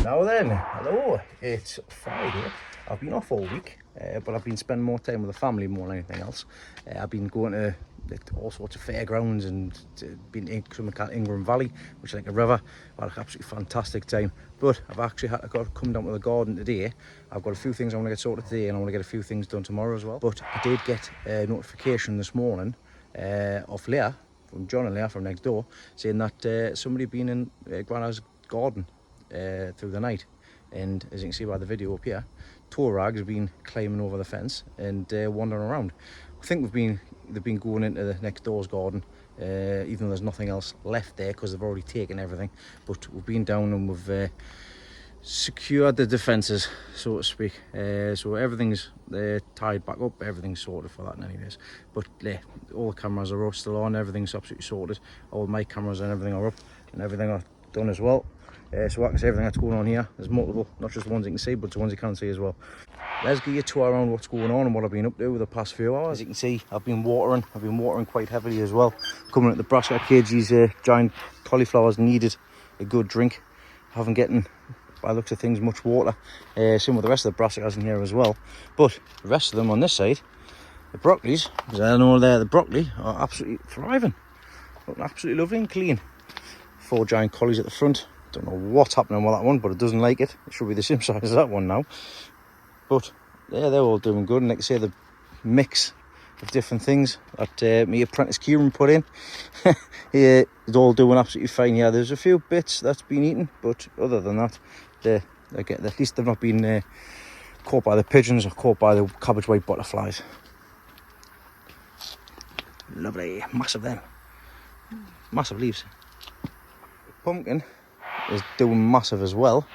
Now then, hello, it's Friday. I've been off all week, but I've been spending more time with the family more than anything else. I've been going to all sorts of fairgrounds and been to Ingram Valley, which is like a river. Well, an absolutely fantastic time. But I've actually had to come down to the garden today. I've got a few things I want to get sorted today, and I want to get a few things done tomorrow as well. But I did get a notification this morning off Leah, from John and Leah from next door, saying that somebody had been in Grandad's garden through the night, and as you can see by the video up here, tow rags have been climbing over the fence and wandering around. I think they've been going into the next door's garden, even though there's nothing else left there because they've already taken everything. But we've been down and we've secured the defences, so to speak. So everything's tied back up, everything's sorted for that anyways. But all the cameras are still on, everything's absolutely sorted. All my cameras and everything are up and everything are done as well. So I can see everything that's going on here. There's multiple, not just the ones you can see, but the ones you can't see as well. Let's give you a tour around what's going on and what I've been up to over the past few hours. As you can see, I've been watering quite heavily as well. Coming at the brassica cage, these giant cauliflowers needed a good drink. I haven't getting, by the looks of things, much water. Same with the rest of the brassicas in here as well. But the rest of them on this side, the broccolis, because I know the broccoli are absolutely thriving. Looking absolutely lovely and clean. 4 giant collies at the front. Don't know what's happening with that one, but it doesn't like it. It should be the same size as that one now. But yeah, they're all doing good. And like I say, the mix of different things that me apprentice Kieran put in, yeah, it's all doing absolutely fine. Yeah, there's a few bits that's been eaten, but other than that, at least they've not been caught by the pigeons or caught by the cabbage white butterflies. Lovely, massive them, massive leaves. Pumpkin is doing massive as well.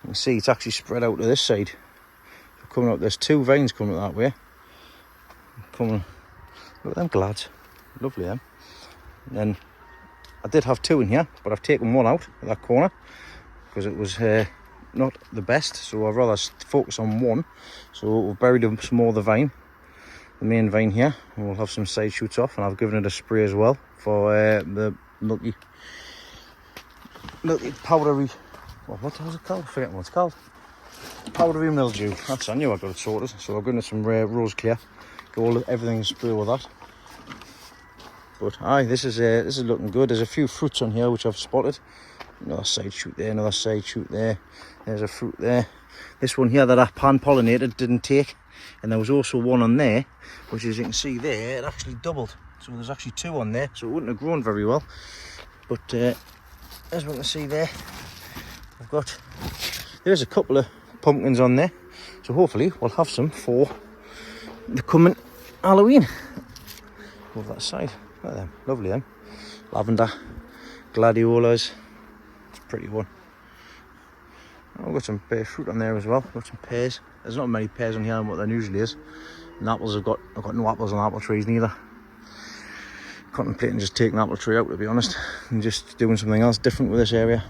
You can see it's actually spread out to this side. Coming up, there's 2 veins coming up that way. Coming, look at them glads, lovely them. And then I did have 2 in here, but I've taken 1 out of that corner because it was not the best. So I'd rather focus on 1. So we've buried some more of the vine, the main vein here, and we'll have some side shoots off. And I've given it a spray as well for the milky powdery, what was it called? I forget what it's called. Powdery mildew. That's, I knew I got it sorted. So I've given it some rose clear. Everything's spray with that. But aye, this is looking good. There's a few fruits on here which I've spotted. Another side shoot there, another side shoot there. There's a fruit there. This one here that I pan pollinated didn't take, and there was also one on there, which as you can see there, it actually doubled. So there's actually 2 on there. So it wouldn't have grown very well. But as we can see there, there's a couple of pumpkins on there, so hopefully we'll have some for the coming Halloween. Move that side. Look at them, lovely them. Lavender, gladiolas, it's a pretty one. Oh, we've got some pear fruit on there as well. Got some pears. There's not many pears on here than what there usually is. And apples, I've got no apples on apple trees neither. Contemplating just taking the apple tree out, to be honest, and just doing something else different with this area.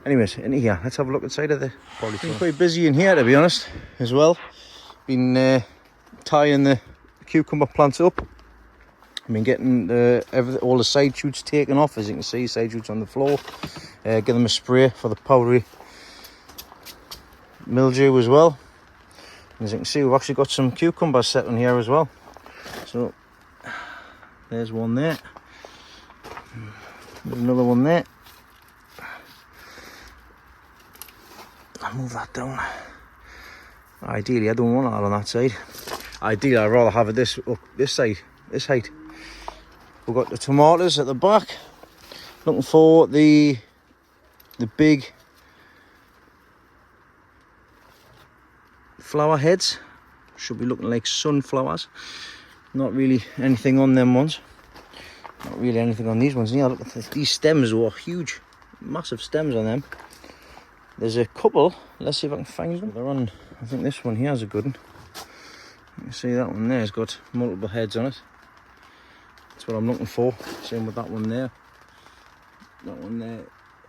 Anyways, into here, let's have a look inside of the polytunnel. Been quite busy in here, to be honest, as well. Been tying the cucumber plants up. I've been getting all the side shoots taken off, as you can see, side shoots on the floor. Give them a spray for the powdery mildew as well. And as you can see, we've actually got some cucumbers set on here as well. So there's one there. There's another one there. I'll move that down. Ideally, I don't want that on that side. Ideally, I'd rather have it this side, this height. We've got the tomatoes at the back. Looking for the big flower heads. Should be looking like sunflowers. Not really anything on them ones. Not really anything on these ones. Yeah, look at these stems are huge, massive stems on them. There's a couple. Let's see if I can find them. They're on. I think this one here is a good one. You can see that one there has got multiple heads on it. That's what I'm looking for. Same with that one there. That one there.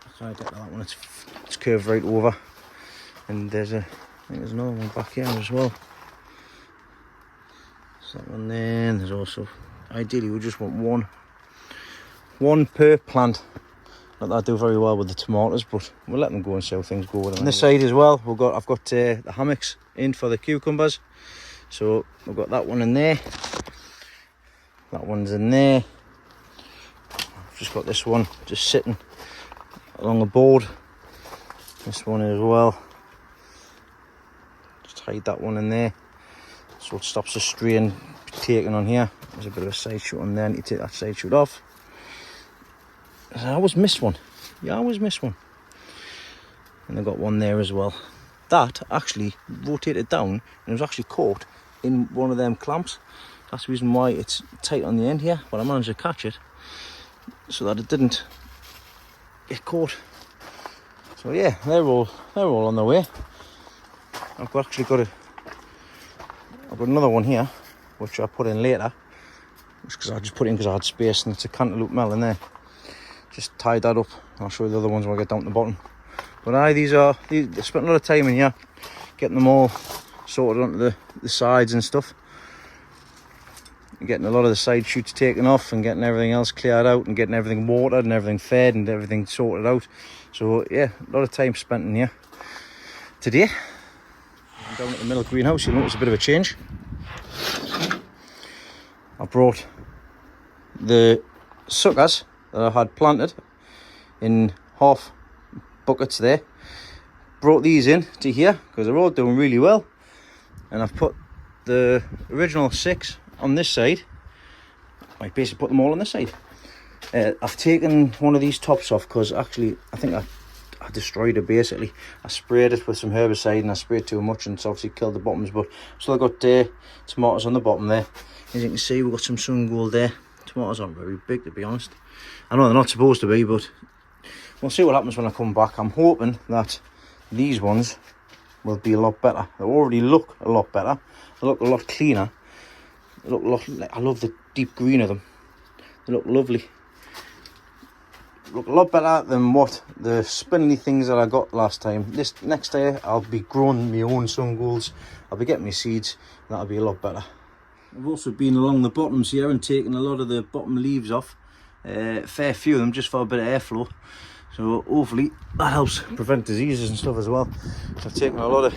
I can't get that one. It's curved right over. And I think there's another one back here as well. That one there, and there's also, ideally we just want one per plant, Not that I do very well with the tomatoes, but we'll let them go and see how things go with them. On this side as well, I've got the hammocks in for the cucumbers. So we've got that one in there. That one's in there. I've just got this one just sitting along the board. This one as well. Just hide that one in there, so it stops the strain taking on here. There's a bit of a side shoot on there. I need to take that side shoot off. I always miss one. Yeah, I always miss one. And I've got one there as well. That actually rotated down and it was actually caught in one of them clamps. That's the reason why it's tight on the end here, but I managed to catch it so that it didn't get caught. So yeah, they're all on their way. I've got another one here which I put in later, because I just put it in because I had space, and it's a cantaloupe melon there. Just tied that up. I'll show you the other ones when I get down to the bottom. But I spent a lot of time in here getting them all sorted onto the sides and stuff, and getting a lot of the side shoots taken off, and getting everything else cleared out, and getting everything watered and everything fed and everything sorted out. So yeah, a lot of time spent in here. Today, I'm down at the middle greenhouse. You'll notice a bit of a change. I brought the suckers that I had planted in half buckets there. Brought these in to here because they're all doing really well. And I've put the original 6 on this side. I basically put them all on this side. I've taken one of these tops off because actually I think I destroyed it basically. I sprayed it with some herbicide and I sprayed too much, and it's obviously killed the bottoms, but still got tomatoes on the bottom there. As you can see, we've got some sun gold there. Tomatoes aren't very big, to be honest. I know they're not supposed to be, but we'll see what happens when I come back. I'm hoping that these ones will be a lot better. They already look a lot better. They look a lot cleaner. They look a lot, I love the deep green of them. They look lovely. Look a lot better than what the spindly things that I got last time. This next day I'll be growing my own sun golds. I'll be getting my seeds, and that'll be a lot better. I've also been along the bottoms here and taken a lot of the bottom leaves off. Fair few of them, just for a bit of airflow. So hopefully that helps prevent diseases and stuff as well. So I've taken a lot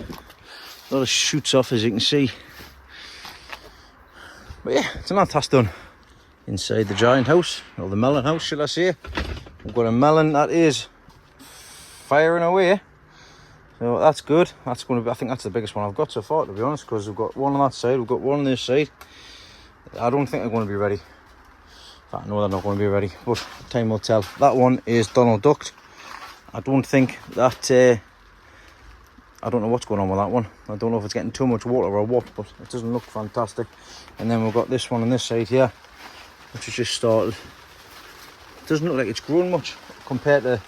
of shoots off, as you can see. But yeah, it's another task done. Inside the giant house, or the melon house, should I say. We've got a melon that is firing away. So that's good. That's going to be, I think that's the biggest one I've got so far, to be honest, because we've got one on that side, we've got one on this side. I don't think they're going to be ready. In fact, I know they're not going to be ready, but time will tell. That one is Donald Ducked. I don't think that, I don't know what's going on with that one. I don't know if it's getting too much water or what, but it doesn't look fantastic. And then we've got this one on this side here, which has just started. It doesn't look like it's grown much compared to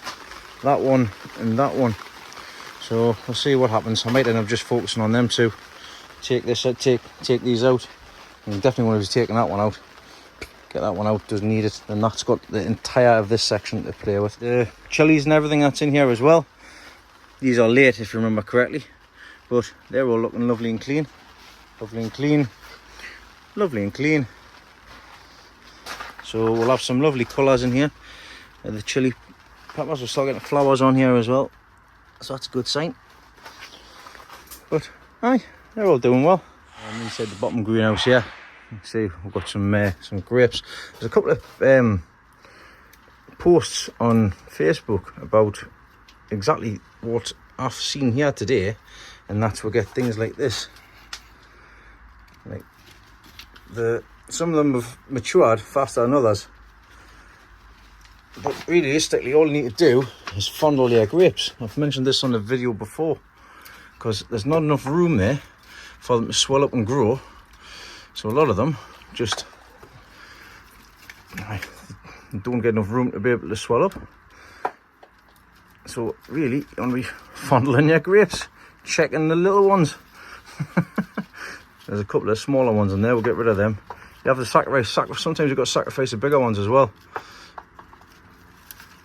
that one and that one. So we'll see what happens. I might end up just focusing on them two. Take this out, take these out. I'm definitely going to be taking that one out. Get that one out, doesn't need it. Then that's got the entire of this section to play with. The chilies and everything that's in here as well. These are late, if you remember correctly. But they're all looking lovely and clean. Lovely and clean. Lovely and clean. So we'll have some lovely colours in here. The chili peppers, we're still getting flowers on here as well. So that's a good sign. But aye, they're all doing well. I'm inside the bottom greenhouse here. You see, we've got some grapes. There's a couple of posts on Facebook about exactly what I've seen here today, and that's we get things like this. Like some of them have matured faster than others. But realistically, all you need to do is fondle your grapes. I've mentioned this on the video before, because there's not enough room there for them to swell up and grow. So a lot of them just don't get enough room to be able to swell up. So really, you want to be fondling your grapes, checking the little ones. There's a couple of smaller ones in there, we'll get rid of them. You have to sacrifice, sometimes you've got to sacrifice the bigger ones as well.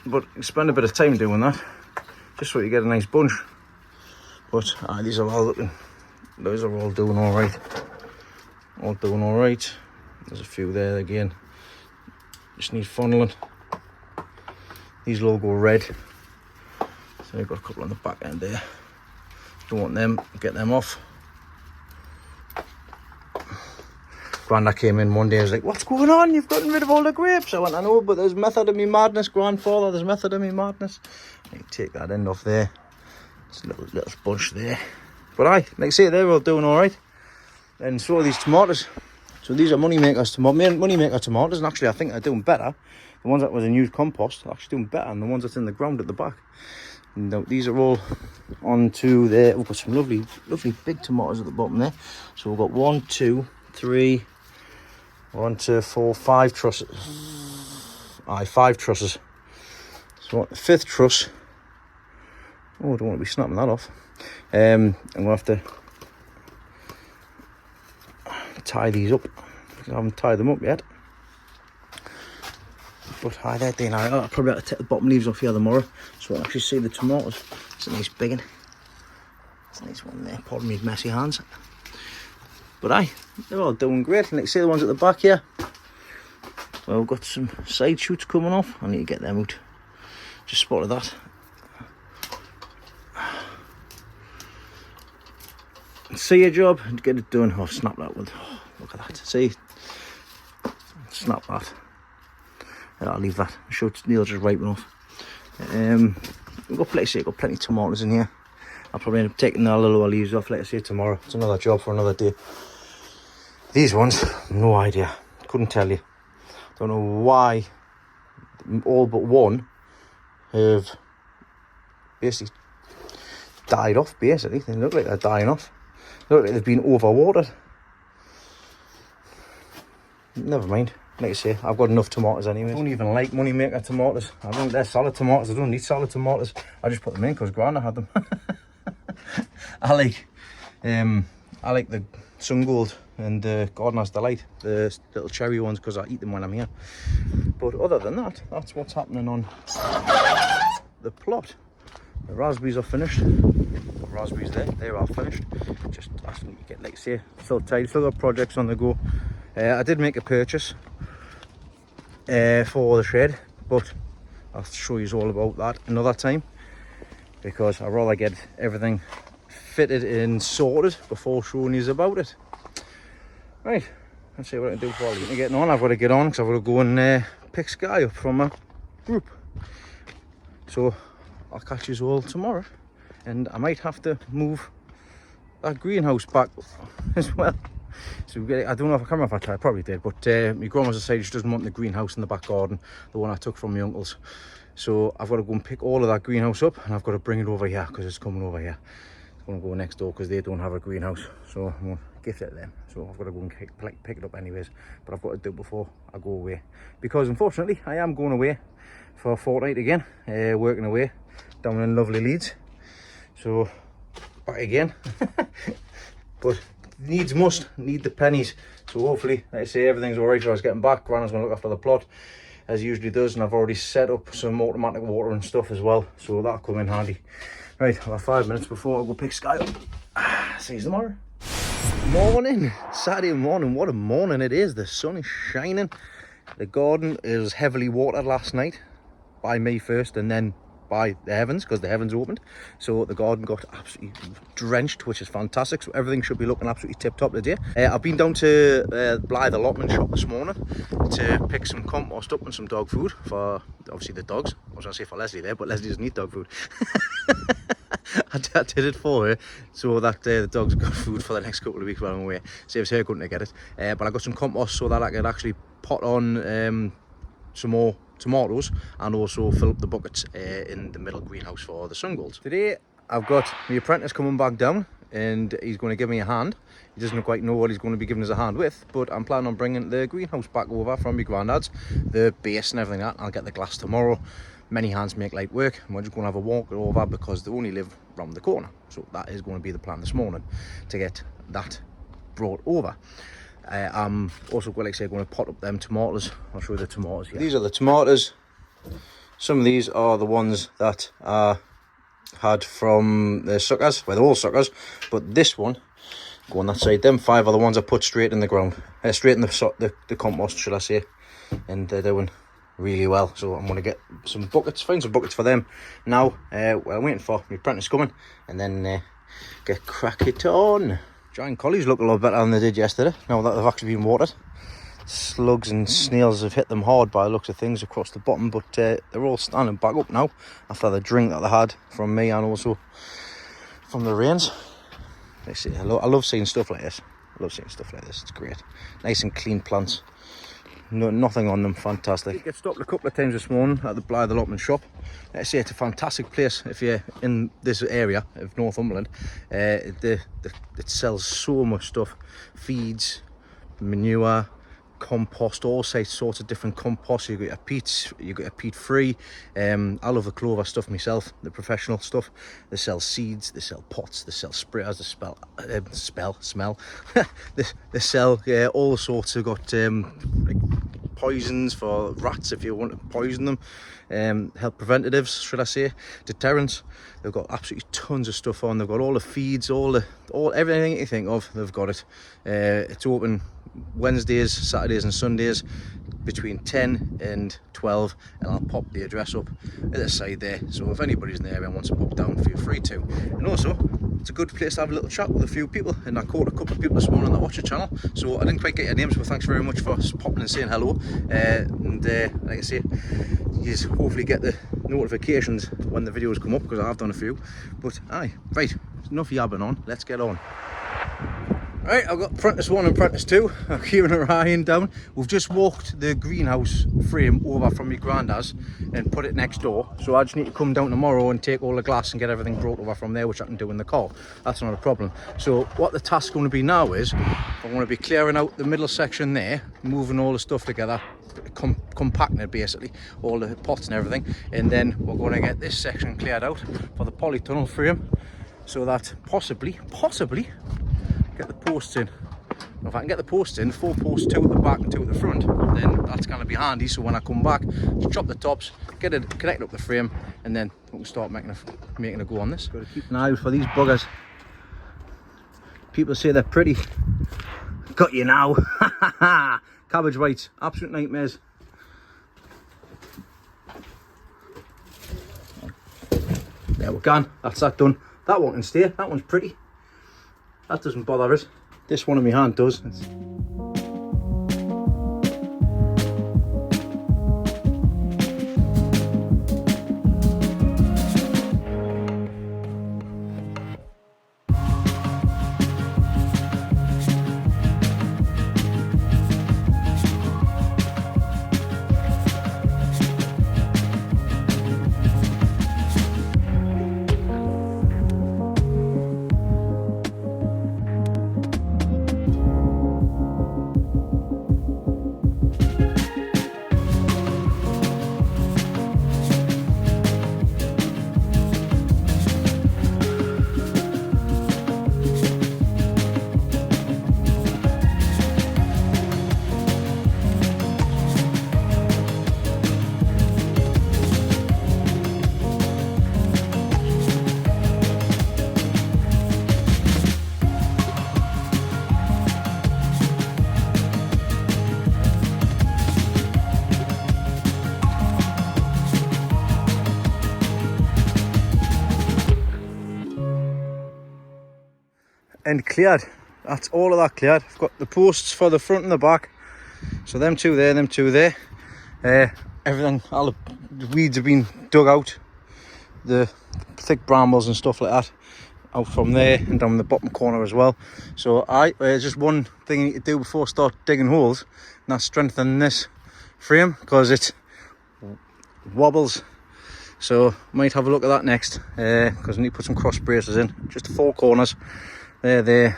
But you spend a bit of time doing that, just so you get a nice bunch. But these are all looking, those are all doing all right. All doing all right. There's a few there again. Just need funneling. These will all go red. So I've got a couple on the back end there. Don't want them, get them off. Grandad came in one day and was like, what's going on? You've gotten rid of all the grapes. I went, I know, but there's method in me madness, grandfather. There's method in me madness. You take that end off there. It's a little bunch there. But like I say, they're all doing all right. And so are these tomatoes. So these are moneymaker tomatoes. And actually, I think they're doing better. The ones that was in used compost are actually doing better than the ones that's in the ground at the back. And these are all onto there. We've got some lovely big tomatoes at the bottom there. So we've got 1, 2, 3, 1, 2, 4, 5 trusses. Aye, 5 trusses. So the 5th truss. Oh, I don't want to be snapping that off. I'm going to have to tie these up because I haven't tied them up yet. But hi there, Dean. I'll probably have to take the bottom leaves off here tomorrow so I can actually see the tomatoes. It's a nice big one. It's a nice one there. Pardon me, messy hands. But aye, they're all doing great. And like see the ones at the back here. Well, we've got some side shoots coming off. I need to get them out. Just spotted that. See your job and get it done. Oh, snap that one. Oh, look at that. See? Snap that. I'll leave that. I'm sure Neil's just wiping off. We've got plenty of tomatoes in here. I'll probably end up taking the little leaves off, let's say tomorrow. It's another job for another day. These ones, no idea. Couldn't tell you. Don't know why all but one have basically died off, basically. They look like they're dying off. They look like they've been overwatered. Never mind. Like I say, I've got enough tomatoes anyway. I don't even like moneymaker tomatoes. I don't. They're salad tomatoes. I don't need salad tomatoes. I just put them in because Grandad had them. I like the Sun Gold and Gardener's Delight, the little cherry ones, because I eat them when I'm here. But other than that, that's what's happening on the plot. The raspberries are finished. The raspberries there, they are finished. Just asking to get, like I say, still tight. Still got projects on the go. I did make a purchase for the shed, but I'll show you all about that another time because I'd rather get everything fitted and sorted before showing you about it. Right, let's see what I can do while you're getting on. I've got to get on because I've got to go and pick Sky up from my group. So I'll catch you all tomorrow, and I might have to move that greenhouse back as well. So I don't know if I can remember if I probably did, but my grandma's decided she doesn't want the greenhouse in the back garden, the one I took from my uncle's. So I've got to go and pick all of that greenhouse up, and I've got to bring it over here because it's coming over here. It's going to go next door because they don't have a greenhouse, so I'm going to gift it to them. So I've got to go and pick it up anyways, but I've got to do it before I go away because unfortunately I am going away for a fortnight again, working away down in lovely Leeds. So back again. But needs must, need the pennies. So hopefully, like I say, everything's all right for us getting back. Grandad's going to look after the plot as he usually does, and I've already set up some automatic water and stuff as well, so that'll come in handy. Right, I'll have 5 minutes before I go pick Sky up. See you tomorrow. Morning, Saturday morning. What a morning it is. The sun is shining. The garden is heavily watered last night by me first, and then by the heavens, because the heavens opened, so the garden got absolutely drenched, which is fantastic. So everything should be looking absolutely tip top today. I've been down to Blythe allotment shop this morning to pick some compost up and some dog food for obviously the dogs. I was gonna say for Leslie there, but Leslie doesn't eat dog food. I did it for her so that the dogs got food for the next couple of weeks while I'm away. Saves her couldn't get it, but I got some compost so that I could actually pot on some more tomatoes and also fill up the buckets in the middle greenhouse for the Sun Golds. Today I've got my apprentice coming back down and he's going to give me a hand. He doesn't quite know what he's going to be giving us a hand with, but I'm planning on bringing the greenhouse back over from my granddad's, the base and everything like that. I'll get the glass tomorrow. Many hands make light work, and we're just going to have a walk over because they only live round the corner. So that is going to be the plan this morning, to get that brought over. I'm also going to pot up them tomatoes. I'll show you the tomatoes here. These are the tomatoes. Some of these are the ones that I had from the suckers. Well, they're all suckers, but this one, go on that side. Them 5 are the ones I put straight in the ground, straight in the compost, should I say. And they're doing really well. So I'm going to get some buckets, find some buckets for them now. Well, I'm waiting for my apprentice coming, and then get crack it on. Giant collies look a lot better than they did yesterday, now that they've actually been watered. Slugs and snails have hit them hard by the looks of things across the bottom, but they're all standing back up now after the drink that they had from me and also from the rains. I love seeing stuff like this. It's great. Nice and clean plants. Nothing on them, fantastic. I stopped a couple of times this morning at the Blythe Allotment shop. I say it's a fantastic place if you're in this area of Northumberland. It sells so much stuff, feeds, manure, compost, all sorts of different compost. You got your peats, you got your peat free. I love the clover stuff myself, the professional stuff. They sell seeds, they sell pots, they sell sprayers, they smell. they sell all sorts. They've got like poisons for rats if you want to poison them, health preventatives, should I say, deterrents. They've got absolutely tons of stuff on. They've got all the feeds, everything you think of, they've got it. It's open Wednesdays, Saturdays and Sundays between 10 and 12, and I'll pop the address up at the side there, so if anybody's in the area and wants to pop down, feel free to. And also, it's a good place to have a little chat with a few people, and I caught a couple of people this morning that watch the channel, so I didn't quite get your names, but thanks very much for popping and saying hello. Like I say, you hopefully get the notifications when the videos come up, because I have done a few. But aye, right, enough yabbing on, let's get on. Right, I've got apprentice 1 and apprentice 2, Kieran and Ryan down. We've just walked the greenhouse frame over from my granddad's and put it next door. So I just need to come down tomorrow and take all the glass and get everything brought over from there, which I can do in the car. That's not a problem. So what the task's going to be now is, I'm going to be clearing out the middle section there, moving all the stuff together, compacting it basically, all the pots and everything. And then we're going to get this section cleared out for the polytunnel frame, so that possibly get the posts in. If I can get the posts in, 4 posts, 2 at the back and 2 at the front, then that's going to be handy. So when I come back, just chop the tops, get it connected up the frame, and then we can start making a go on this. Got to keep an eye out for these buggers. People say they're pretty. Got you now. Cabbage whites, absolute nightmares. There we're gone. That's that done. That one can stay. That one's pretty. That doesn't bother us. This one in my hand does. And cleared. That's all of that cleared. I've got the posts for the front and the back, so them two there, them two there. Everything, all the weeds have been dug out, the thick brambles and stuff like that out from there and down the bottom corner as well. So just one thing you need to do before I start digging holes, and that's strengthen this frame because it wobbles. So might have a look at that next, because I need to put some cross braces in, just the 4 corners. There,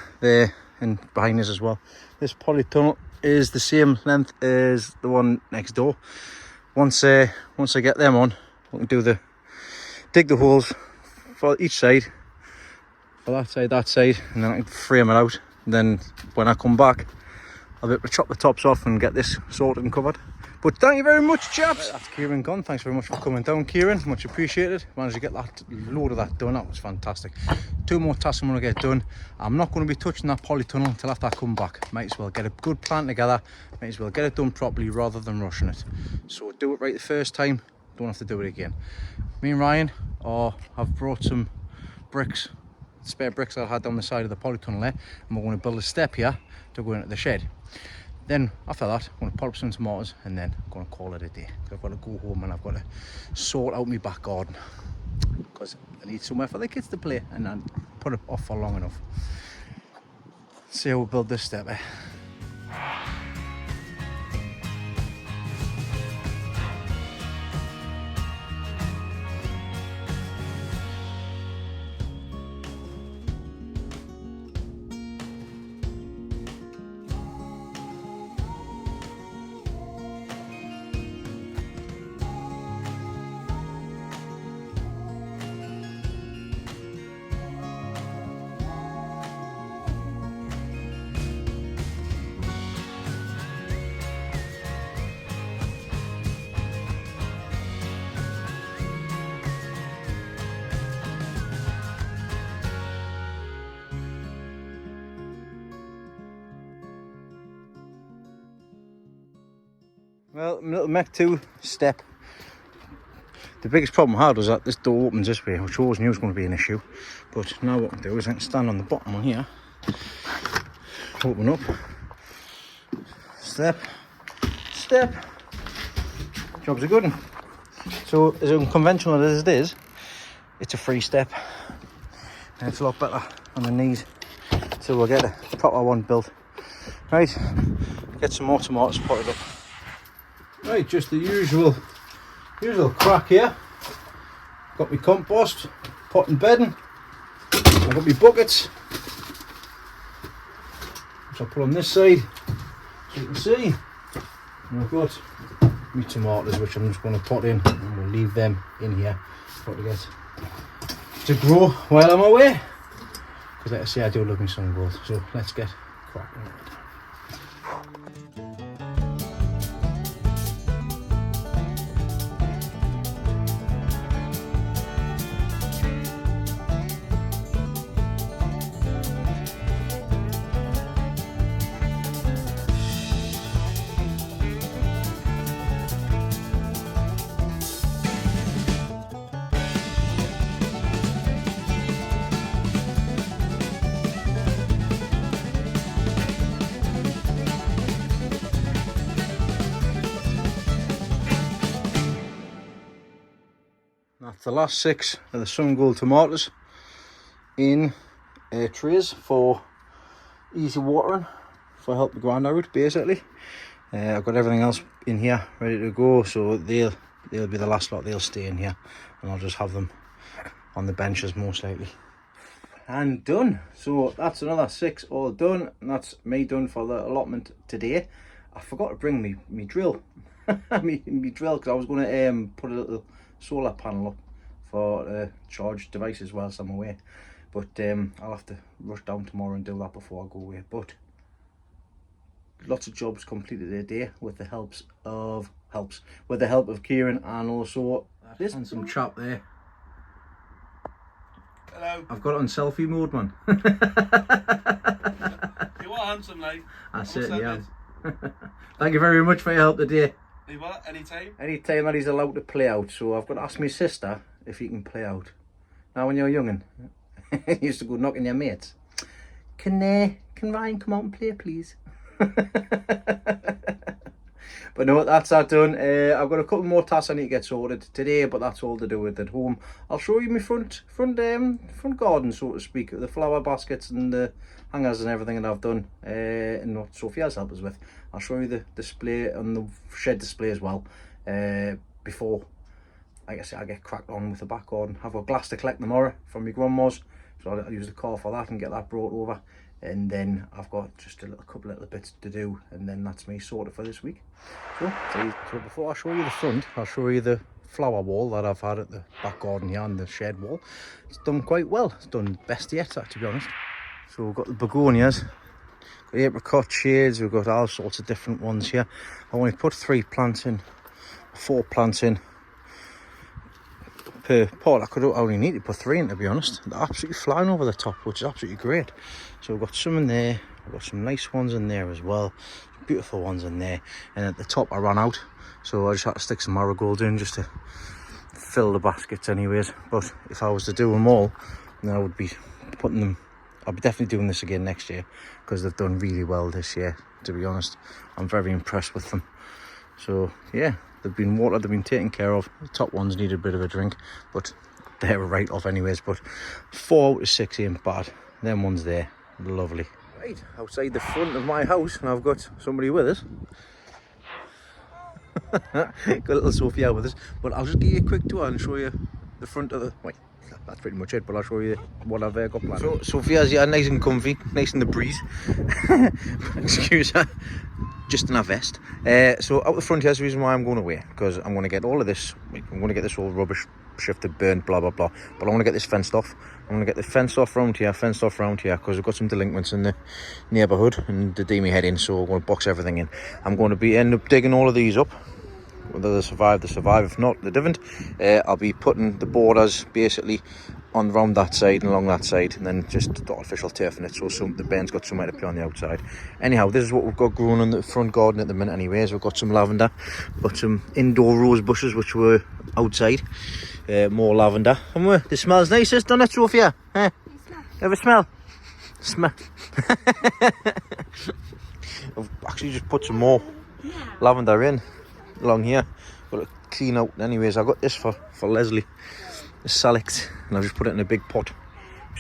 and behind us as well. This polytunnel is the same length as the one next door. Once I get them on, we can dig the holes for each side, for that side, and then I can frame it out. And then when I come back, I'll be able to chop the tops off and get this sorted and covered. But thank you very much, chaps. That's Kieran gone. Thanks very much for coming down, Kieran. Much appreciated. Managed to get that load of that done. That was fantastic. 2 more tasks I'm going to get done. I'm not going to be touching that polytunnel until after I come back. Might as well get a good plan together. Might as well get it done properly rather than rushing it. So do it right the first time. Don't have to do it again. Me and Ryan have brought some bricks, spare bricks that I had down the side of the polytunnel there, and we're going to build a step here to go into the shed. Then after that, I'm going to pot up some tomatoes and then I'm going to call it a day. I've got to go home and I've got to sort out my back garden because I need somewhere for the kids to play, and I put it off for long enough. See how we build this step, eh? Well, my little Mech 2 step. The biggest problem I had was that this door opens this way, which I always knew was going to be an issue. But now what I can do is I can stand on the bottom one here, open up, step, step. Job's a good one. So as unconventional as it is, it's a free step. And it's a lot better on the knees. So we'll get a proper one built. Right, get some more tomatoes potted up. Right, just the usual crack here. Got my compost, pot and bedding. I've got my buckets, which I'll put on this side, so you can see. And I've got my tomatoes, which I'm just going to pot in, and we'll leave them in here for to get to grow while I'm away. Because like I say, I do love my sun growth. So let's get cracking. That's the last 6 of the sun gold tomatoes in trays for easy watering, for help the ground out basically. I've got everything else in here ready to go, so they'll be the last lot. They'll stay in here and I'll just have them on the benches most likely. And done. So that's another 6 all done, and that's me done for the allotment today. I forgot to bring me drill me drill, because I was going to put a little solar panel up for a charge devices whilst I'm away, but I'll have to rush down tomorrow and do that before I go away. But lots of jobs completed today with the help of Kieran, and also this handsome chap there. Hello. I've got it on selfie mode, man. You are handsome, mate. I certainly am. Thank you very much for your help today. You what? Anytime? Anytime that he's allowed to play out. So I've got to ask my sister if he can play out. Now when you're youngin', you used to go knocking your mates. Can Ryan come out and play, please? But no, that's that done. I've got a couple more tasks I need to get sorted today, but that's all to do with at home. I'll show you my front garden, so to speak, the flower baskets and the hangers and everything that I've done, and what Sophia's helped us with. I'll show you the display and the shed display as well, before, like I said, I get cracked on with the back garden. I've got glass to collect tomorrow from my grandma's, so I'll use the car for that and get that brought over. And then I've got just a couple little bits to do, and then that's me sorted for this week. So before I show you the front, I'll show you the flower wall that I've had at the back garden here and the shed wall. It's done quite well. It's done best yet, to be honest. So we've got the begonias. apricot shades, we've got all sorts of different ones here. I only put 4 plants in per pot. I only need to put 3 in, to be honest. They're absolutely flying over the top, which is absolutely great. So we've got some in there, we've got some nice ones in there as well, beautiful ones in there. And at the top I ran out, so I just had to stick some marigolds in just to fill the baskets anyways. But if I was to do them all, then I would be putting them, I'll be definitely doing this again next year, because they've done really well this year, to be honest. I'm very impressed with them. So yeah, they've been watered, they've been taken care of. The top ones need a bit of a drink, but they're a write-off anyways. But 4 out of 6 ain't bad. Them ones there, lovely. Right, outside the front of my house, and I've got somebody with us. Got a little Sophia with us, but I'll just give you a quick tour and show you the front of the... Wait, that's pretty much it, but I'll show you what I've got planned. So Sophia's here, nice and comfy, nice in the breeze. Excuse her, just in a vest. So out the front here's the reason why I'm going away, because I'm going to get all of this, I'm going to get this all rubbish shifted, burnt, blah blah blah, but I want to get this fenced off. I'm going to get the fenced off round here, because I've got some delinquents in the neighbourhood and they do me head in, so I'm going to box everything in. I'm going to end up digging all of these up. Whether they survive, they survive. If not, they didn't. I'll be putting the borders basically on around that side and along that side, and then just the artificial turf in it, so the bairn's got somewhere to play on the outside. Anyhow, this is what we've got growing in the front garden at the minute anyways. We've got some lavender, got some indoor rose bushes which were outside, more lavender, and it smells nice, doesn't it, Sophia? Have a smell? Smell. I've actually just put some more lavender in along here, got to clean out anyways. I got this for Leslie, the Salix, and I've just put it in a big pot,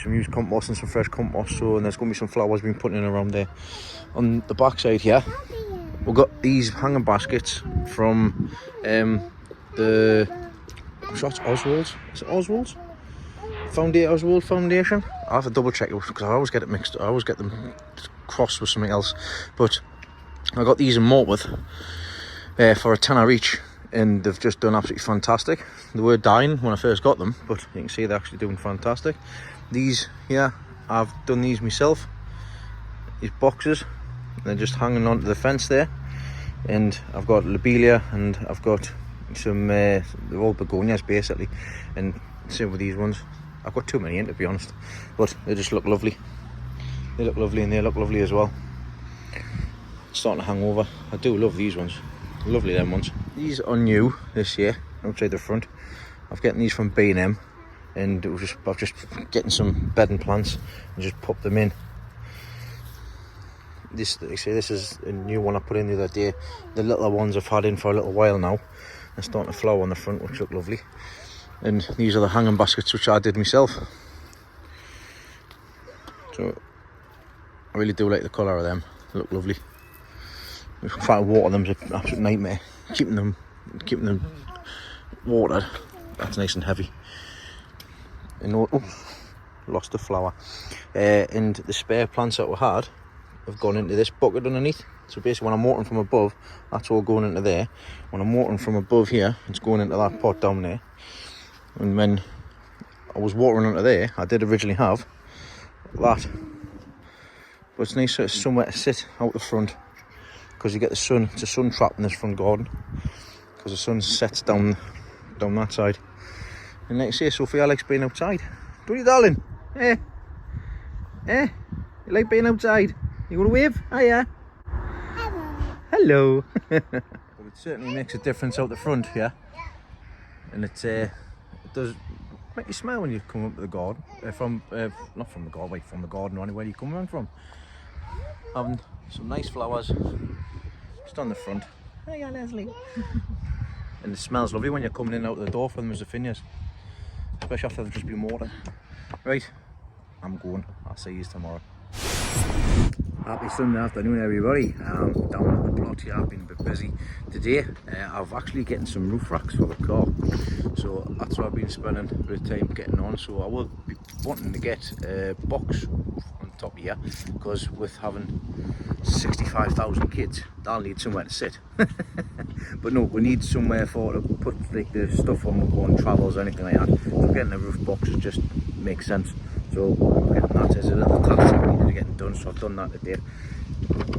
some used compost and some fresh compost. So, and there's going to be some flowers being put in around there. On the back side here, we've got these hanging baskets from the, I'm sure it's Oswald's, is it Oswald's? Oswald Foundation? I'll have to double check it, because I always get it mixed, I always get them crossed with something else. But I got these in Mortworth for a tenner each, and they've just done absolutely fantastic. They were dying when I first got them, but you can see they're actually doing fantastic. These here, I've done these myself, these boxes, they're just hanging onto the fence there. And I've got lobelia, and I've got some they're all begonias basically, and same with these ones. I've got too many in, to be honest, but they just look lovely. They look lovely, and they look lovely as well. It's starting to hang over. I do love these ones. Lovely them ones. These are new this year outside the front. I've gotten these from B&M, and it was I've just getting some bedding plants and just pop them in. This is a new one I put in the other day. The little ones I've had in for a little while now. They're starting to flower on the front, which look lovely. And these are the hanging baskets which I did myself. So I really do like the colour of them. They look lovely. Trying to water them is an absolute nightmare. Keeping them watered, that's nice and heavy. And lost the flower. And the spare plants that we had have gone into this bucket underneath. So basically, when I'm watering from above, that's all going into there. When I'm watering from above here, it's going into that pot down there. And when I was watering under there, I did originally have that. But it's nice that it's somewhere to sit out the front, because you get the sun. It's a sun trap in this front garden, because the sun sets down that side. And like I say, Sophia likes being outside. Don't you, darling? Eh? You like being outside? You want to wave? Hiya. Hello. But it certainly makes a difference out the front here, and it does make you smile when you come up to the garden. Not from the garden, wait, from the garden or anywhere you come around from. Having some nice flowers just on the front. Hiya, Leslie. And it smells lovely when you're coming in out the door from the Zephinias, especially after they've just been watered. Right, I'm going. I'll see you tomorrow. Happy Sunday afternoon, everybody. Down at the plot here, I've been a bit busy today. I've actually getting some roof racks for the car, so that's what I've been spending a bit of time getting on. So I will be wanting to get a box on top here, because with having 65,000 kids, they'll need somewhere to sit. But no, we need somewhere to put like the stuff on travels or anything like that. So getting a roof box just makes sense. So getting that is a little task I needed to get done, so I've done that today.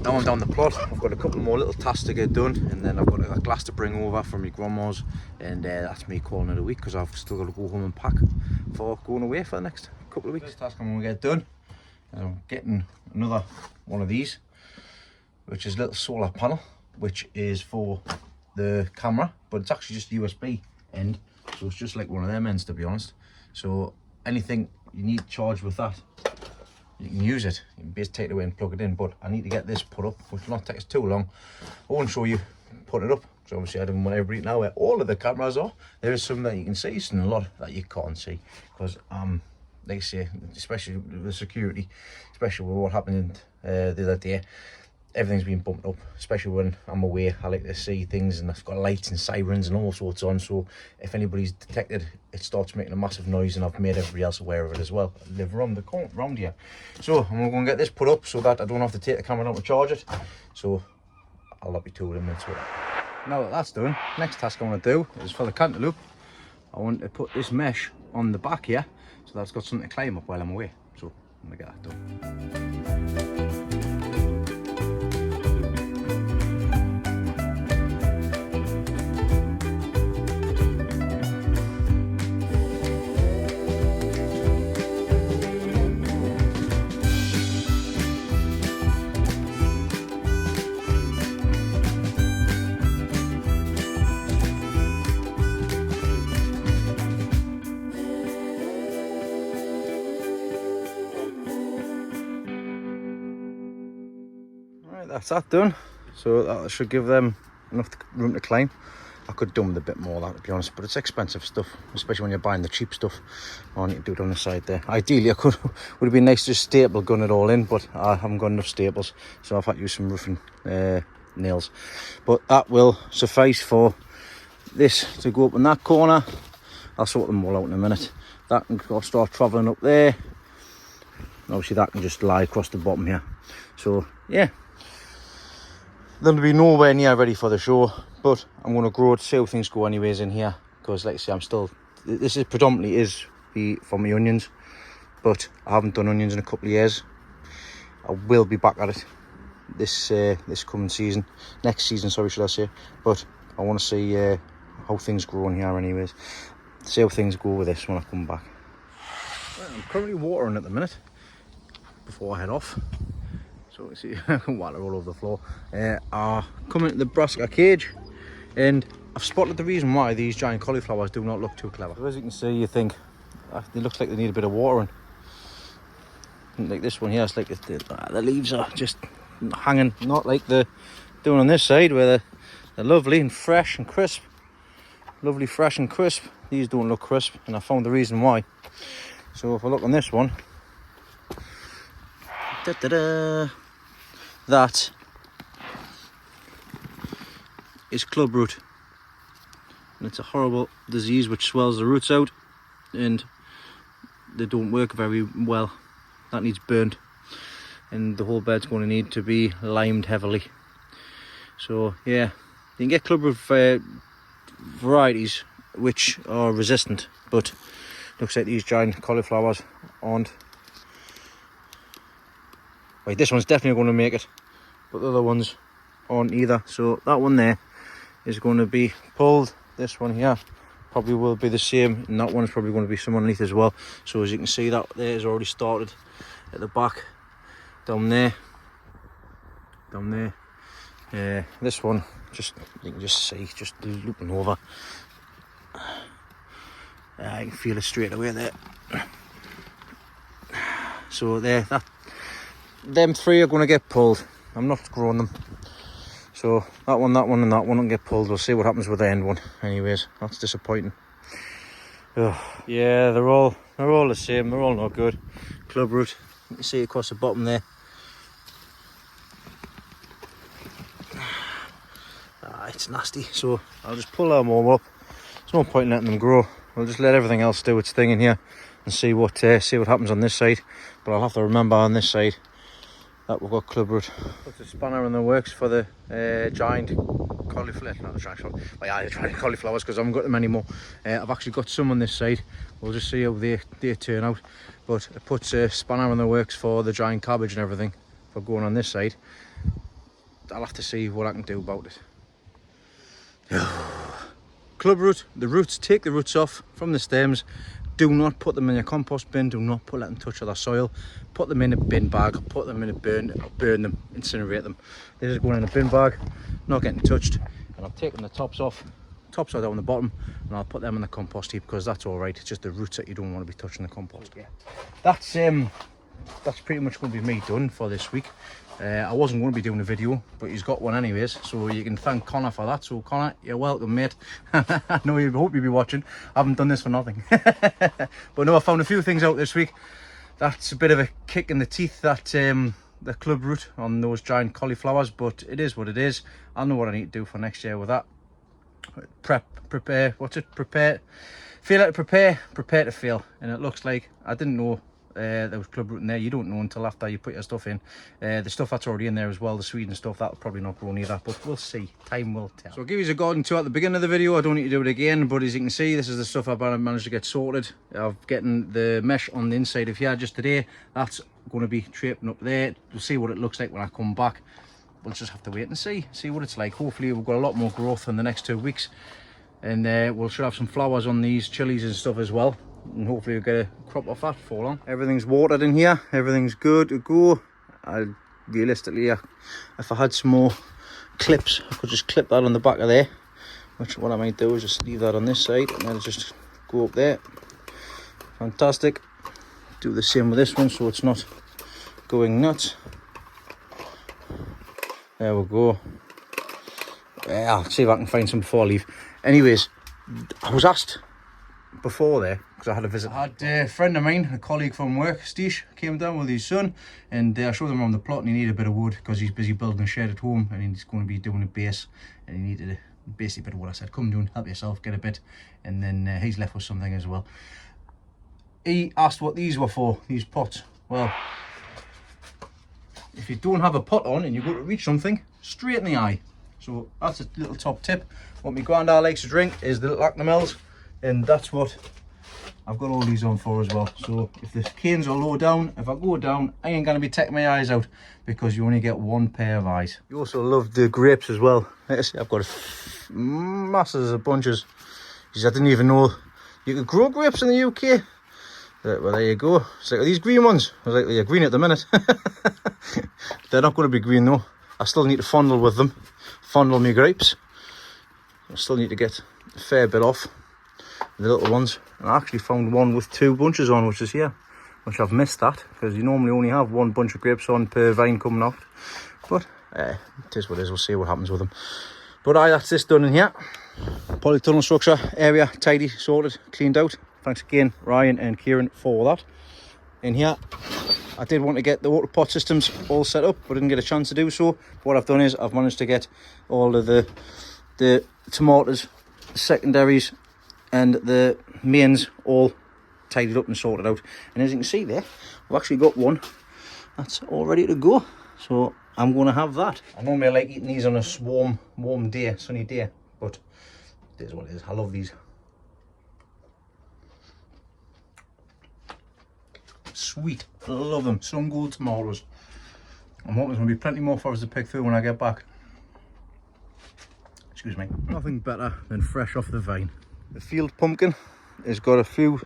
now I'm down the plot. I've got a couple more little tasks to get done, and then I've got a glass to bring over from my grandma's, and that's me calling it a week because I've still got to go home and pack for going away for the next couple of weeks. First task I'm going to get done, I'm getting another one of these, which is a little solar panel, which is for the camera, but it's actually just USB end, so it's just like one of them ends, to be honest. So anything you need charged with that, you can use it. You can basically take it away and plug it in, but I need to get this put up, which will not take us too long. I won't show you putting it up, so obviously I don't want everybody to know where all of the cameras are. There is some that you can see, and a lot that you can't see, because like I say, especially with the security, especially with what happened the other day, everything's been bumped up, especially when I'm away. I like to see things, and I've got lights and sirens and all sorts on, so if anybody's detected, it starts making a massive noise, and I've made everybody else aware of it as well. I live around the corner, around here. So I'm going to get this put up so that I don't have to take the camera down to charge it. So I'll not be 2 minutes with it. Now that that's done, next task I want to do is for the cantaloupe. I want to put this mesh on the back here, so that's got something to climb up while I'm away. So I'm going to get that done. That's that done, so that should give them enough room to climb. I could do with a bit more of that, to be honest, but it's expensive stuff, especially when you're buying the cheap stuff. I need to do it on the side there. Ideally, would have been nice to just staple gun it all in, but I haven't got enough staples, so I've had to use some roofing nails. But that will suffice for this to go up in that corner. I'll sort them all out in a minute. That can go start travelling up there. And obviously that can just lie across the bottom here. So yeah, they'll be nowhere near ready for the show, but I'm going to grow it, see how things go anyways in here, because like I say, this is predominantly for my onions, but I haven't done onions in a couple of years. I will be back at it this coming season, next season, sorry, should I say, but I want to see how things grow in here anyways, see how things go with this when I come back. Right, I'm currently watering at the minute before I head off. So you see, I can water all over the floor. I come into the brassica cage, and I've spotted the reason why these giant cauliflowers do not look too clever. So as you can see, you think they look like they need a bit of watering. Like this one here, it's like the leaves are just hanging, not like the doing on this side where they're lovely and fresh and crisp. Lovely, fresh and crisp. These don't look crisp, and I found the reason why. So if I look on this one, that is clubroot, and it's a horrible disease which swells the roots out, and they don't work very well. That needs burnt, and the whole bed's going to need to be limed heavily. So yeah, you can get clubroot varieties which are resistant, but looks like these giant cauliflowers aren't. Right, this one's definitely going to make it, but the other ones aren't either. So that one there is going to be pulled. This one here probably will be the same, and that one's probably going to be some underneath as well. So as you can see, that there is already started at the back, down there. This one, you can just see, just looping over. I can feel it straight away there. So there, them three are going to get pulled. I'm not growing them. So that one and that one will get pulled. We'll see what happens with the end one. Anyways, that's disappointing. Ugh. Yeah, they're all the same. They're all not good. Clubroot, you can see across the bottom there. It's nasty. So I'll just pull them all up. There's no point in letting them grow. We'll just let everything else do its thing in here and see what happens on this side. But I'll have to remember on this side that we've got clubroot. Put the spanner in the works for the giant cauliflower, not the giant, but yeah, the giant cauliflowers, because I haven't got them anymore. I've actually got some on this side. We'll just see how they turn out. But it puts a spanner in the works for the giant cabbage and everything for going on this side. I'll have to see what I can do about it. Club root, the roots, take the roots off from the stems. Do not put them in your compost bin. Do not let them touch other soil. Put them in a bin bag, put them in a burn them, incinerate them. They're just going in a bin bag, not getting touched. And I've taken the tops off. Tops are down the bottom, and I'll put them in the compost heap because that's all right. It's just the roots that you don't want to be touching the compost. Yeah. That's pretty much going to be me done for this week. I wasn't going to be doing a video, but he's got one anyways, so you can thank Connor for that. So Connor, you're welcome, mate. I know you hope you'll be watching. I haven't done this for nothing. But no, I found a few things out this week. That's a bit of a kick in the teeth, that the club root on those giant cauliflowers, but it is what it is. I know what I need to do for next year with that. Prepare, fail to prepare to fail. And it looks like, I didn't know there was club root in there. You don't know until after you put your stuff in. The stuff that's already in there as well, the Sweden stuff, that'll probably not grow neither, but we'll see. Time will tell. So I'll give you a garden tour at the beginning of the video. I don't need to do it again, but as you can see, this is the stuff I've managed to get sorted. I've getting the mesh on the inside of here just today. That's going to be draping up there. We'll see what it looks like when I come back. We'll just have to wait and see what it's like. Hopefully we've got a lot more growth in the next 2 weeks, and we'll should have some flowers on these chilies and stuff as well, and hopefully we'll get a crop off that for long. Everything's watered in here, everything's good to go. Realistically, if I had some more clips, I could just clip that on the back of there, which what I might do is just leave that on this side and then just go up there. Fantastic. Do the same with this one so it's not going nuts. There we go. Yeah, I'll see if I can find some before I leave. Anyways, I was asked before there, because I had a visit. I had a friend of mine, a colleague from work, Steve, came down with his son, and I showed him around the plot, and he needed a bit of wood because he's busy building a shed at home, and he's going to be doing a base, and he needed basically a bit of wood. I said, come down, help yourself, get a bit, and then he's left with something as well. He asked what these were for, these pots. Well, if you don't have a pot on and you go to reach something, straight in the eye. So that's a little top tip. What my granddad likes to drink is the little Actimels, and that's what I've got all these on for as well. So if the canes are low down, if I go down, I ain't gonna be taking my eyes out because you only get one pair of eyes. You also love the grapes as well. I've got masses of bunches. I didn't even know you could grow grapes in the UK. Well, there you go. It's like these green ones. I was like, they're green at the minute. They're not going to be green though. I still need to fondle with them. Fondle my grapes. I still need to get a fair bit off the little ones. And I actually found one with 2 bunches on, which is here. Which I've missed that, because you normally only have 1 bunch of grapes on per vine coming out. But it is what it is. We'll see what happens with them. But that's this done in here. Polytunnel structure area tidy, sorted, cleaned out. Thanks again, Ryan and Kieran, for that. In here, I did want to get the water pot systems all set up, but didn't get a chance to do so. What I've done is I've managed to get all of the tomatoes, the secondaries, and the mains all tidied up and sorted out. And as you can see there, we've actually got one that's all ready to go. So I'm going to have that. I normally like eating these on a warm day, sunny day, but it is what it is. I love these. Sweet, love them. Sun gold tomatoes. I'm hoping there's going to be plenty more for us to pick through when I get back. Excuse me. Nothing better than fresh off the vine. The field pumpkin has got a few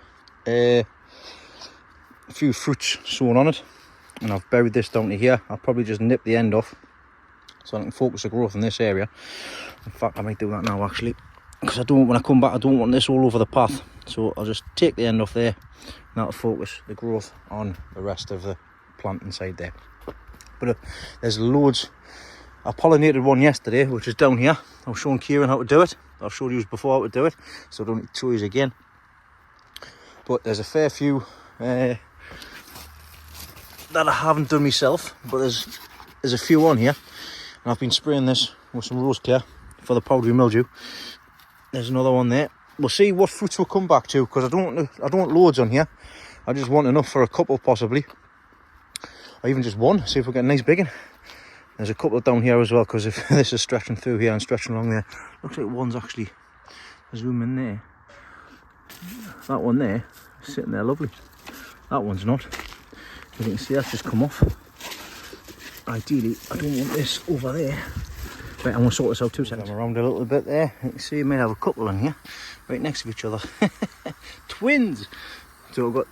fruits sown on it, and I've buried this down to here. I'll probably just nip the end off so I can focus the growth in this area. In fact, I might do that now actually, because when I come back I don't want this all over the path. So I'll just take the end off there, and that'll focus the growth on the rest of the plant inside there. But there's loads. I pollinated one yesterday, which is down here. I was showing Kieran how to do it. I've showed you before how to do it, so I don't need to show you again. But there's a fair few that I haven't done myself, but there's a few on here, and I've been spraying this with some rose clear for the powdery mildew. There's another one there. We'll see what fruits we'll come back to, because I don't want loads on here. I just want enough for a couple possibly, or even just one. See if we get a nice big one. There's a couple down here as well, because if this is stretching through here and stretching along there, looks like one's actually zoom in there. That one there is sitting there lovely. That one's not. As you can see, that's just come off. ideally, I don't want this over there. Right, I'm going to sort this out 2 seconds. I'm around a little bit there. You can see you may have a couple in here, right next to each other. Twins! So we've got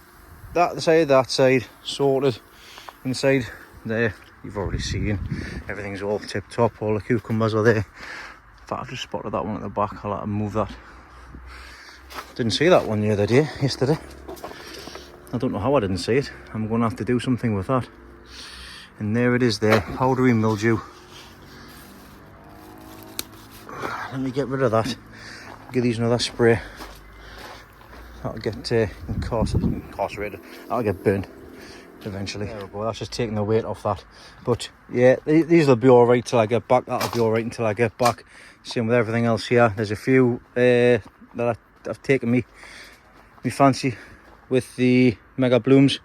that side sorted. Inside there, you've already seen. Everything's all tip top, all the cucumbers are there. In fact, I've just spotted that one at the back. I'll have to move that. Didn't see that one the other day, yesterday. I don't know how I didn't see it. I'm going to have to do something with that. And there it is there, powdery mildew. Let me get rid of that. Give these another spray. That'll get incarcerated. That'll get burnt eventually. There we go. That's just taking the weight off that. But yeah, these will be all right till I get back. That'll be all right until I get back. Same with everything else here. There's a few that I've taken me fancy with the mega blooms.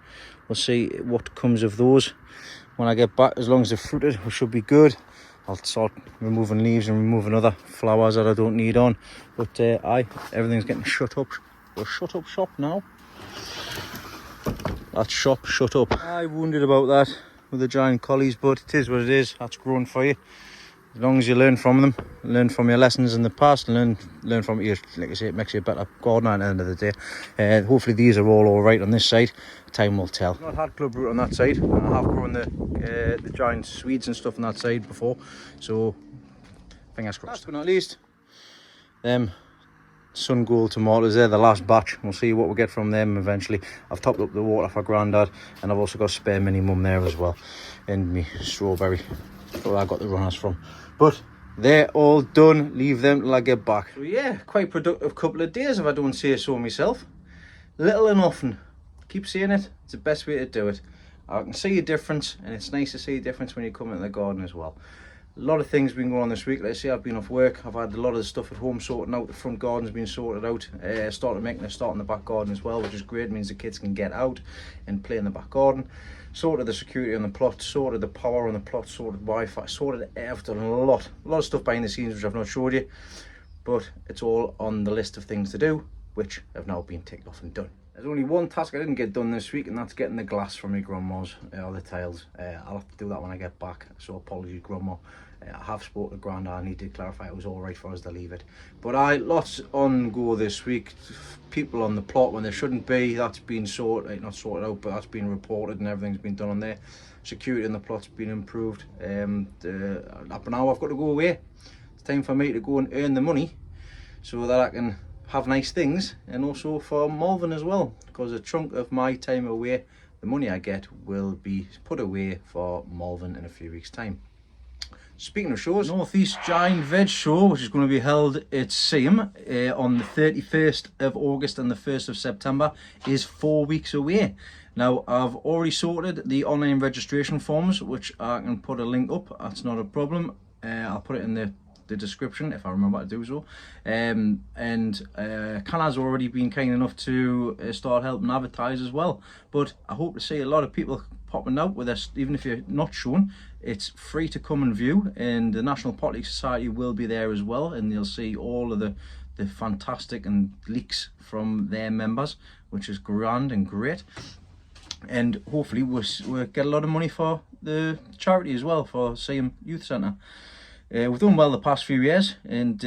We'll see what comes of those when I get back. As long as they're fruited, we should be good. I'll start removing leaves and removing other flowers that I don't need on. But everything's getting shut up. We're shut up shop now. That's shop shut up. I wondered about that with the giant collies, but it is what it is. That's growing for you. As long as you learn from them, learn from your lessons in the past, and learn from it. Like I say, it makes you a better gardener at the end of the day. Hopefully these are all right on this side. Time will tell. I've not had club root on that side, and I have grown the giant Swedes and stuff on that side before. So fingers crossed. Last but not least, Sun Gold tomatoes. They're the last batch. We'll see what we get from them eventually. I've topped up the water for Grandad, and I've also got spare mini mum there as well, and me strawberry where I got the runners from. But they're all done. Leave them till I get back. So yeah, quite productive couple of days if I don't say so myself. Little and often. Keep saying it. It's the best way to do it. I can see a difference, and it's nice to see a difference when you come into the garden as well. A lot of things been going on this week. Like I say, I've been off work. I've had a lot of the stuff at home sorting out. The front garden's been sorted out. Started making a start in the back garden as well, which is great. It means the kids can get out and play in the back garden. Sorted the security on the plot, sorted the power on the plot, sorted Wi-Fi, sorted everything. A lot of stuff behind the scenes which I've not showed you, but it's all on the list of things to do, which have now been ticked off and done. There's only one task I didn't get done this week, and that's getting the glass from my grandma's, or the tiles. I'll have to do that when I get back, so apologies grandma. I have spoken to Grandad and he did clarify it was all right for us to leave it. But lots on go this week. People on the plot when there shouldn't be. That's been not sorted out, but that's been reported and everything's been done on there. Security in the plot's been improved. But now I've got to go away. It's time for me to go and earn the money so that I can have nice things, and also for Malvern as well, because a chunk of my time away, the money I get, will be put away for Malvern in a few weeks' time. Speaking of shows, East Gian Veg Show, which is going to be held at Seaham on the 31st of August and the 1st of September, is 4 weeks away. Now, I've already sorted the online registration forms, which I can put a link up. That's not a problem. I'll put it in the description if I remember to do so. Cana's already been kind enough to start helping advertise as well. But I hope to see a lot of people popping out with us, even if you're not shown. It's free to come and view, and the National Pottery Society will be there as well, and you'll see all of the fantastic and leaks from their members, which is grand and great. And hopefully we'll get a lot of money for the charity as well, for Seaham Youth Centre. We've done well the past few years, and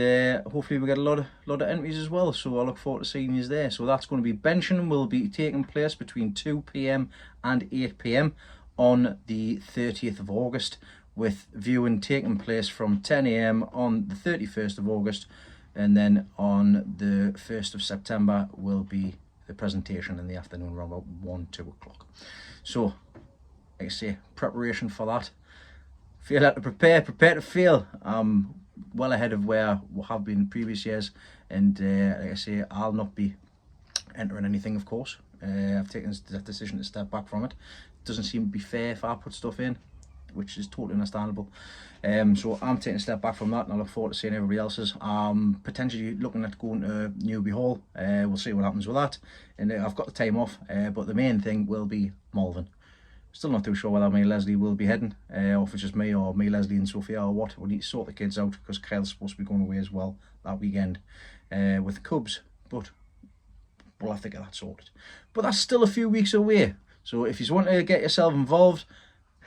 hopefully we get a lot of entries as well, so I look forward to seeing you there. So that's going to be benching, will be taking place between 2 PM and 8 PM on the 30th of August, with viewing taking place from 10 AM on the 31st of August, and then on the 1st of September will be the presentation in the afternoon around about 1-2 o'clock. So like I say, preparation for that. Feel how to prepare to fail. I'm well ahead of where we have been in previous years, and like I say, I'll not be entering anything, of course. I've taken that decision to step back from it. It doesn't seem to be fair if I put stuff in, which is totally understandable. So I'm taking a step back from that, and I look forward to seeing everybody else's. Potentially looking at going to Newby Hall. We'll see what happens with that, and I've got the time off, but the main thing will be Malvern. Still not too sure whether me and Leslie will be heading, or if it's just me, or me, Leslie and Sophia, or what. We need to sort the kids out, because Kyle's supposed to be going away as well that weekend with the Cubs, but we'll have to get that sorted. But that's still a few weeks away, so if you want to get yourself involved,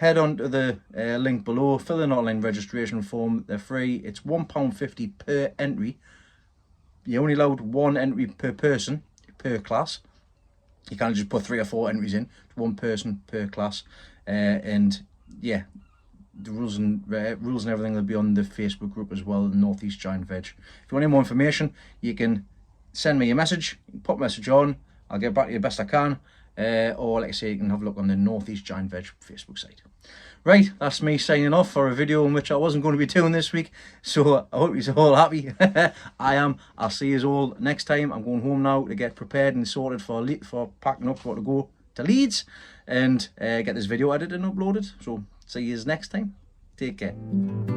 head on to the link below, fill in an online registration form. They're free. It's £1.50 per entry. You're only allowed 1 entry per person, per class. You can't just put 3 or 4 entries in. It's 1 person per class. And yeah, the rules and everything will be on the Facebook group as well, North East Gian Veg. If you want any more information, you can send me a message. You can put a message on. I'll get back to you the best I can. Or like I say, you can have a look on the North East Gian Veg Facebook site. Right, that's me signing off for a video in which I wasn't going to be doing this week. So I hope you're all happy. I am. I'll see you all next time. I'm going home now to get prepared and sorted for packing up for to go to Leeds and get this video edited and uploaded. So see you next time. Take care.